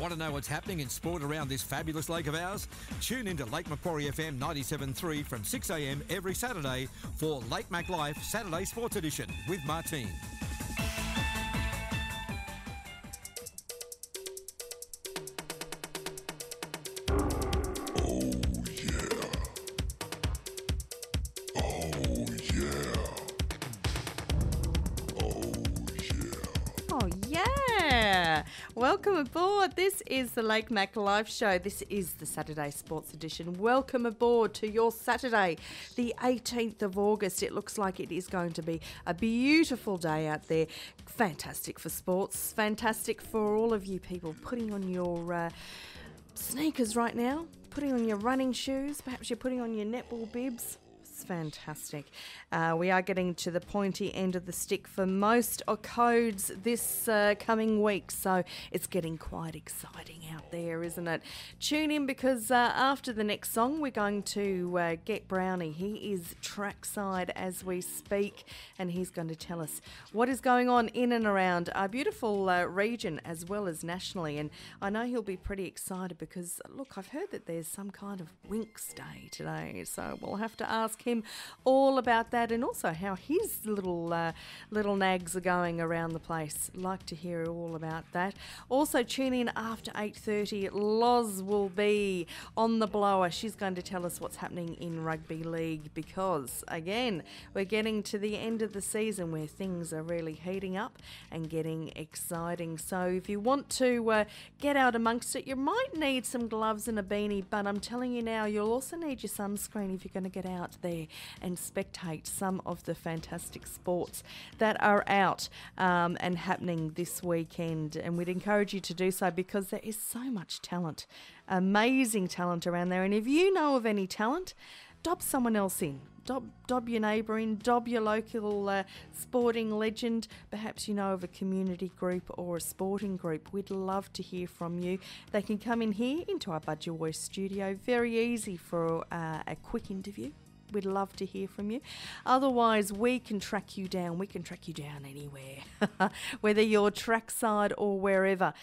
Want to know what's happening in sport around this fabulous lake of ours? Tune into Lake Macquarie FM 97.3 from 6 a.m. every Saturday for Lake Mac Life Saturday Sports Edition with Martine. Welcome aboard. This is the Lake Mac Live Show. This is the Saturday Sports Edition. Welcome aboard to your Saturday, the 18th of August. It looks like it is going to be a beautiful day out there. Fantastic for sports. Fantastic for all of you people putting on your sneakers right now, putting on your running shoes. Perhaps you're putting on your netball bibs. It's fantastic. We are getting to the pointy end of the stick for most codes this coming week, so it's getting quite exciting out there, isn't it? Tune in because after the next song we're going to get Brownie. He is trackside as we speak, and he's going to tell us what is going on in and around our beautiful region as well as nationally, and I know he'll be pretty excited because, look, I've heard that there's some kind of Winks Day today, so we'll have to ask him all about that, and also how his little nags are going around the place. Like to hear all about that. Also tune in after 8:30. Loz will be on the blower. She's going to tell us what's happening in rugby league because, again, we're getting to the end of the season where things are really heating up and getting exciting. So if you want to get out amongst it, you might need some gloves and a beanie, but I'm telling you now, you'll also need your sunscreen if you're going to get out there and spectate some of the fantastic sports that are out and happening this weekend. And we'd encourage you to do so because there is so much talent, amazing talent around there. And if you know of any talent, dob someone else in. Dob your neighbour in, dob your local sporting legend. Perhaps you know of a community group or a sporting group. We'd love to hear from you. They can come in here into our Budget Voice studio. Very easy for a quick interview. We'd love to hear from you. Otherwise, we can track you down. We can track you down anywhere, whether you're trackside or wherever.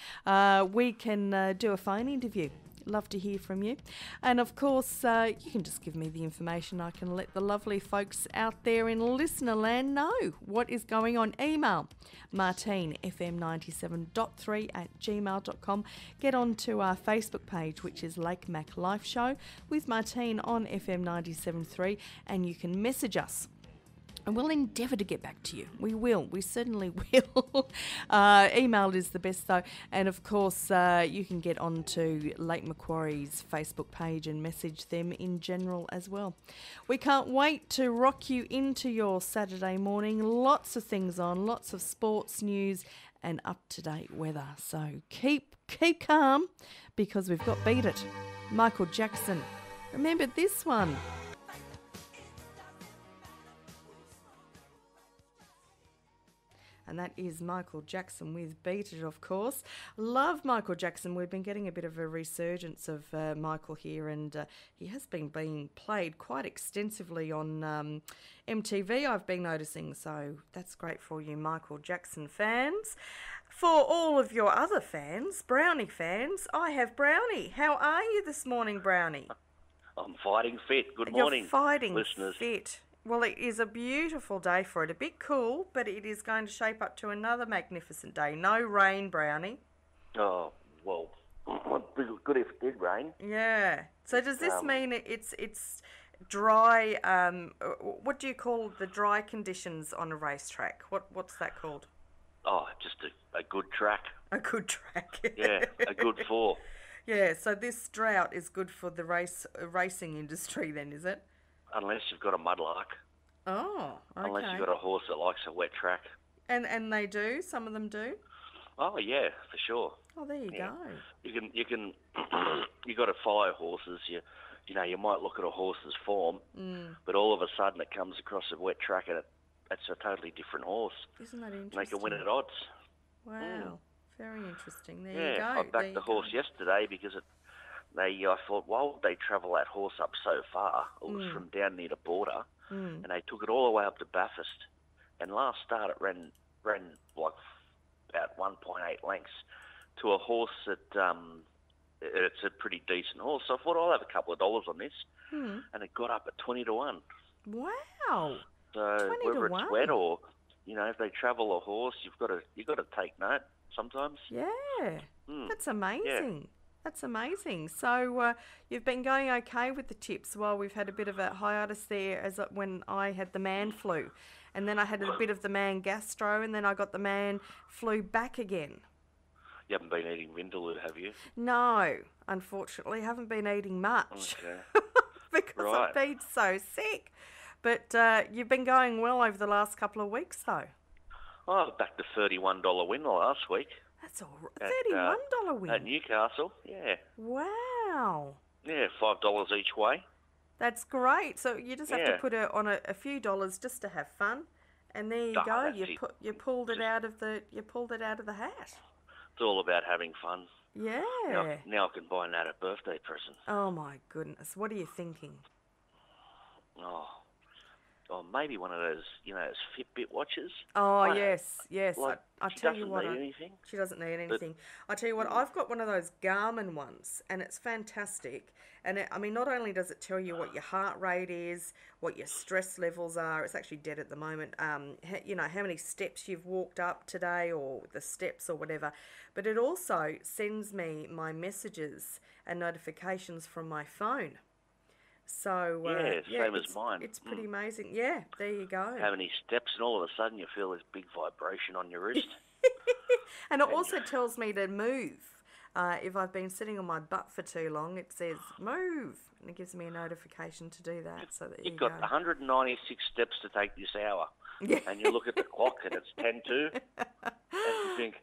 We can do a phone interview. Love to hear from you. And of course, you can just give me the information. I can let the lovely folks out there in listener land know what is going on. Email martinefm97.3@gmail.com. Get on to our Facebook page, which is Lake Mac Life Show with Martine on FM 97.3, and you can message us. And we'll endeavour to get back to you. We will. We certainly will. Email is the best, though. And, of course, you can get onto Lake Macquarie's Facebook page and message them in general as well. We can't wait to rock you into your Saturday morning. Lots of things on, lots of sports news and up-to-date weather. So keep calm because we've got Beat It. Michael Jackson. Remember this one? And that is Michael Jackson with Beat It, of course. Love Michael Jackson. We've been getting a bit of a resurgence of Michael here, and he has been being played quite extensively on MTV, I've been noticing. So that's great for you, Michael Jackson fans. For all of your other fans, Brownie fans, I have Brownie. How are you this morning, Brownie? I'm fighting fit. Good morning, You're fighting listeners. Fit. Well, it is a beautiful day for it. A bit cool, but it is going to shape up to another magnificent day. No rain, Brownie. Oh, well, it'd be good if it did rain. Yeah. So does this mean it's dry? What do you call the dry conditions on a racetrack? What's that called? Oh, just a good track. A good track. Yeah, a good four. Yeah. So this drought is good for the racing industry, then, is it? Unless you've got a mudlark. Oh, okay. Unless you've got a horse that likes a wet track. And they do. Some of them do. Oh yeah, for sure. Oh, there you go. You can. You got to follow horses. You might look at a horse's form, but all of a sudden it comes across a wet track and it's a totally different horse. Isn't that interesting? And they can win at odds. Wow, very interesting. There you go. I backed the horse yesterday because I thought, why would they travel that horse up so far? It was from down near the border, and they took it all the way up to Bathurst. And last start it ran like about 1.8 lengths to a horse that it's a pretty decent horse. So I thought I'll have a couple of dollars on this, and it got up at 20 to 1. Wow. So 20 whether to it's 1. wet or, if they travel a horse, you've got to take note sometimes. Yeah. That's amazing. Yeah. That's amazing. So you've been going okay with the tips while we've had a bit of a hiatus there when I had the man flu. And then I had a bit of the man gastro, and then I got the man flu back again. You haven't been eating Vindaloo, have you? No, unfortunately, I haven't been eating much. Okay. Because Right. I've been so sick. But you've been going well over the last couple of weeks, though. Oh, back to $31 win last week. That's all right. $31 win. At Newcastle, yeah. Wow. Yeah, $5 each way. That's great. So you just have to Yeah. put it on a few dollars just to have fun, and there you Oh, go. that's You it. pulled it out of the hat. It's all about having fun. Yeah. Now I can buy Nat a birthday present. Oh my goodness. What are you thinking? Oh, maybe one of those, those Fitbit watches. Oh, yes. Like, I she tell you doesn't what. need anything. She doesn't need anything. I tell you what, I've got one of those Garmin ones, and it's fantastic. And not only does it tell you what your heart rate is, what your stress levels are. It's actually dead at the moment. How many steps you've walked up today, or the steps or whatever. But it also sends me my messages and notifications from my phone. So same as mine. It's pretty amazing. Yeah, there you go. How many steps, and all of a sudden you feel this big vibration on your wrist. And it also tells me to move. If I've been sitting on my butt for too long, it says move, and it gives me a notification to do that. So that You've got 196 steps to take this hour. Yeah. And you look at the clock and it's 10:02, and you think,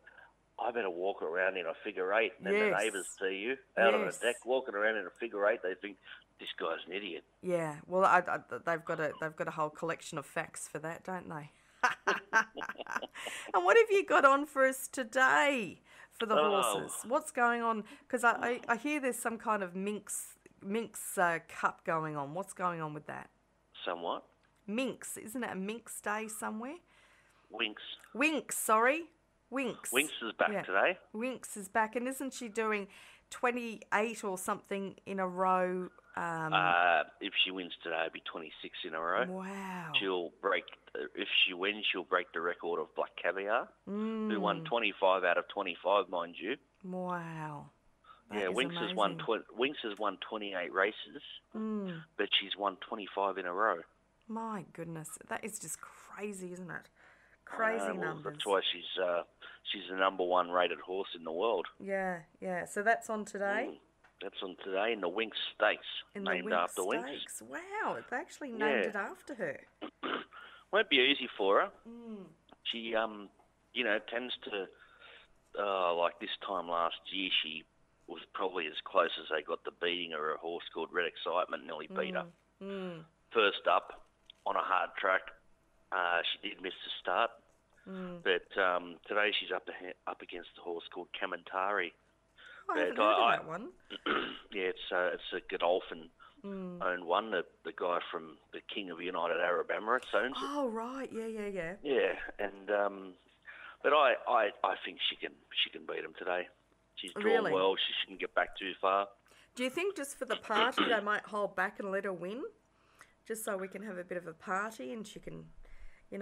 I better walk around in a figure eight. And then the neighbours see you out on the deck walking around in a figure eight. They think, this guy's an idiot. Yeah, well, they've got a whole collection of facts for that, don't they? And what have you got on for us today for the horses? What's going on? Because I hear there's some kind of Minx Cup going on. What's going on with that? Somewhat. Minx, isn't it a Minx Day somewhere? Winx, sorry. Winx. Winx is back today. Winx is back, and isn't she doing 28 or something in a row? If she wins today, it'll be 26 in a row. Wow. She'll break. If she wins, she'll break the record of Black Caviar, who won 25 out of 25, mind you. Wow. Winx has won 28 races, but she's won 25 in a row. My goodness, that is just crazy, isn't it? Crazy numbers. That's why she's the number one rated horse in the world. Yeah. So that's on today. That's on today in the Winx Stakes, named after Winx. Wow, they actually named it after her. Won't be easy for her. She, tends to, like this time last year, she was probably as close as they got to beating her. A horse called Red Excitement nearly beat her. First up on a hard track, she did miss the start, but today she's up against a horse called Kamantari. I haven't heard of that one. Yeah, it's a Godolphin owned one. The guy from the King of United Arab Emirates owns it. Oh right, yeah. Yeah, and but I think she can beat him today. She's drawn well. She shouldn't get back too far. Do you think just for the party they might hold back and let her win, just so we can have a bit of a party and she can, why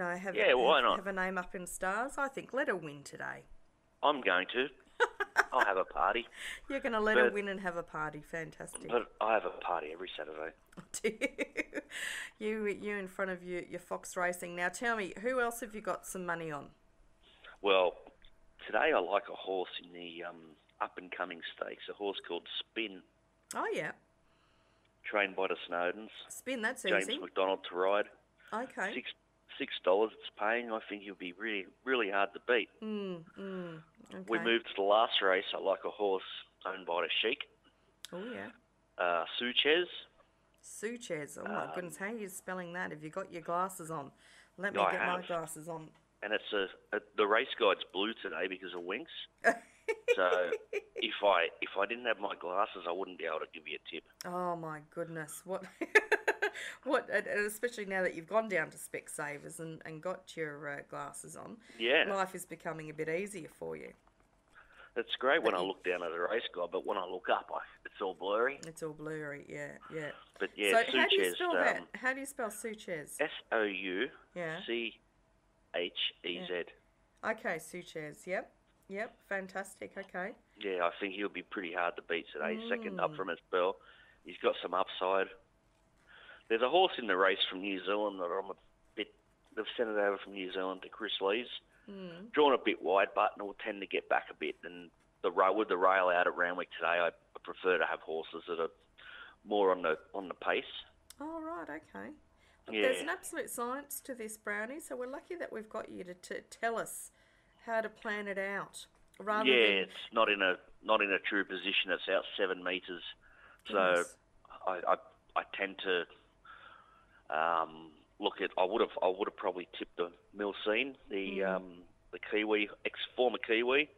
not? have a name up in stars? I think let her win today. I'm going to. I'll have a party. You're going to let her win and have a party. Fantastic. But I have a party every Saturday. Do you? You in front of your fox racing. Now tell me, who else have you got some money on? Well, today I like a horse in the up-and-coming stakes, a horse called Spin. Oh, yeah. Trained by the Snowdens. Spin, that's James easy. McDonald to ride. Okay. $6 it's paying. I think he'll be really, really hard to beat. Okay. We moved to the last race. I like a horse owned by the Sheik. Oh, yeah. Suchez. Oh, my goodness. How are you spelling that? Have you got your glasses on? Let me get my glasses on. And it's the race guide's blue today because of Winx. So if I didn't have my glasses, I wouldn't be able to give you a tip. Oh, my goodness. What? And especially now that you've gone down to Specsavers and got your glasses on. Yeah. Life is becoming a bit easier for you. It's great when I look down at a race guide, but when I look up, it's all blurry. It's all blurry, yeah. But yeah, So how do you Suchez, spell that? How do you spell Suchez? Souchez. Yeah. Okay, Suchez. Yep. Fantastic. Okay. Yeah, I think he'll be pretty hard to beat today. Second up from his spell. He's got some upside. There's a horse in the race from New Zealand that I'm a bit... They've sent it over from New Zealand to Chris Lees. Drawn a bit wide, but will tend to get back a bit. And with the rail out at Randwick today, I prefer to have horses that are more on the pace. Oh, right, okay. Look, Yeah. there's an absolute science to this, Brownie, so we're lucky that we've got you to tell us how to plan it out. Rather than... it's not in a true position. It's out 7 metres. So I tend to look at... I would have probably tipped the Milsine, the Kiwi, former Kiwi,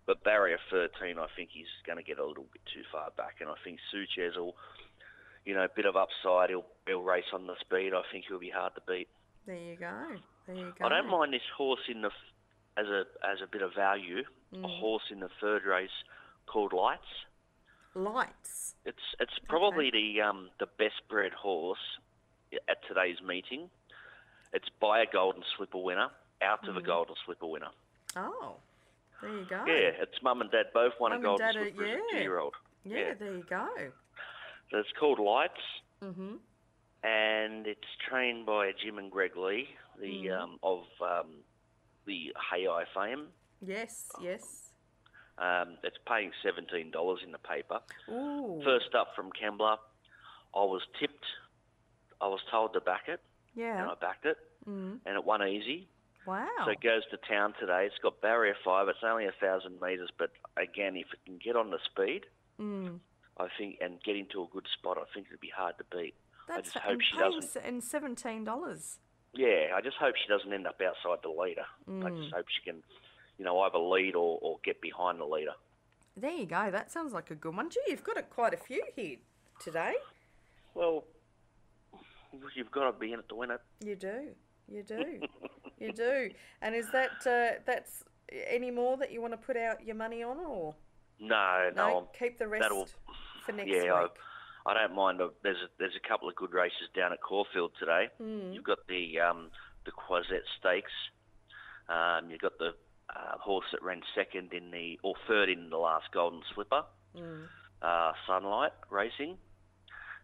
but barrier 13, I think he's going to get a little bit too far back, and I think Suchez will, a bit of upside. He'll race on the speed. I think he'll be hard to beat. There you go. I don't mind this horse as a bit of value. A horse in the third race called Lights. Lights. It's probably the best bred horse at today's meeting. It's by a Golden Slipper winner, out of a Golden Slipper winner. Oh, there you go. Yeah, it's Mum and Dad both won a Golden Slipper as a 2-year-old. Yeah, there you go. So it's called Lights, and it's trained by Jim and Greg Lee, of the Hay-Eye fame. Yes. It's paying $17 in the paper. Ooh. First up from Kembla, I was told to back it. Yeah. And I backed it, and it won easy. Wow. So it goes to town today. It's got barrier 5. It's only 1,000 metres, but again, if it can get on the speed, I think, and get into a good spot, I think it'd be hard to beat. I just hope she doesn't. And $17. Yeah, I just hope she doesn't end up outside the leader. I just hope she can, either lead or get behind the leader. There you go. That sounds like a good one. Gee, you've got quite a few here today. Well, you've got to be in it to win it. You do. You do. And is that that's any more that you want to put out your money on, or no? Keep the rest for next week. I don't mind. There's a couple of good races down at Caulfield today. You've got the Quasette Stakes. You've got the horse that ran third in the last Golden Slipper, Sunlight Racing.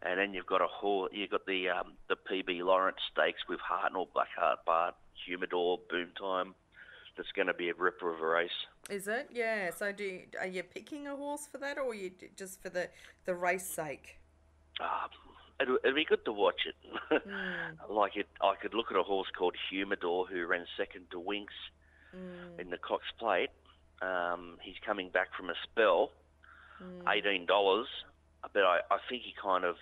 And then you've got the PB Lawrence Stakes with Hartnell, Blackheart Bart, Humidor, Boomtime. That's going to be a ripper of a race. Is it? Yeah. So are you picking a horse for that, or are you just for the race sake? It'd be good to watch it. I could look at a horse called Humidor who ran second to Winks in the Cox Plate. He's coming back from a spell, $18. But I think he kind of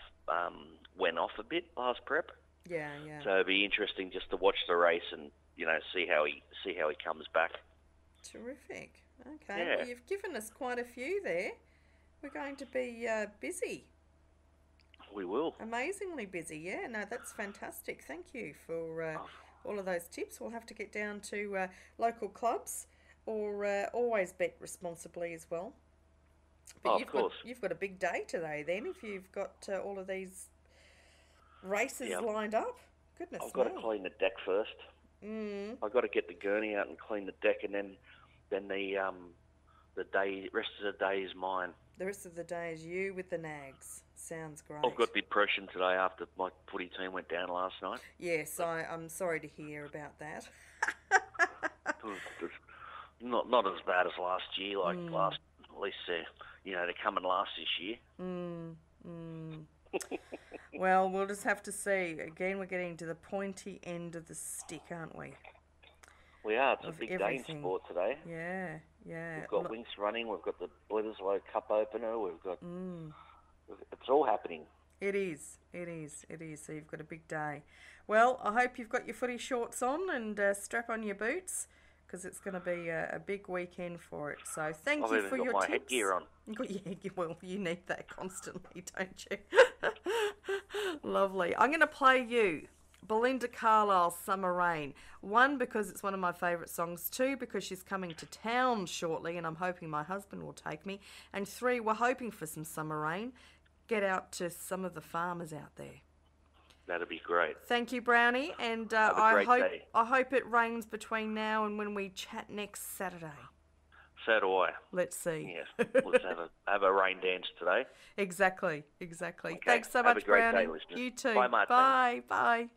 went off a bit last prep. Yeah. So it'd be interesting just to watch the race and see how he comes back. Terrific. Okay. Yeah. Well, you've given us quite a few there. We're going to be busy. We will. Amazingly busy. Yeah. No, that's fantastic. Thank you for all of those tips. We'll have to get down to local clubs, or always bet responsibly as well. But of course. You've got a big day today then, if you've got all of these races lined up. Goodness me. I've got to clean the deck first. I've got to get the gurney out and clean the deck, and then the rest of the day is mine. The rest of the day is you with the nags. Sounds great. I've got depression today after my footy team went down last night. Yes, I'm sorry to hear about that. Not as bad as last year. At least they're coming last this year. Well, we'll just have to see. Again, we're getting to the pointy end of the stick, aren't we? We are. It's a big day in sport today. Yeah. We've got Winks running. We've got the Bledisloe Cup opener. We've got... It's all happening. It is. So you've got a big day. Well, I hope you've got your footy shorts on and strap on your boots, because it's going to be a big weekend for it. So thank you for your tips. I've even got my headgear on. Yeah, well, you need that constantly, don't you? Lovely. I'm going to play you Belinda Carlisle's Summer Rain. 1, because it's one of my favourite songs. 2, because she's coming to town shortly and I'm hoping my husband will take me. And 3, we're hoping for some summer rain. Get out to some of the farmers out there. That'd be great. Thank you, Brownie, and Have a great day. I hope it rains between now and when we chat next Saturday. So do I. Let's see. Yes. Let's have a rain dance today. Exactly. Okay. Thanks so much, Have a great Brownie. day, listeners. You too. Bye, Martine. Bye. Bye.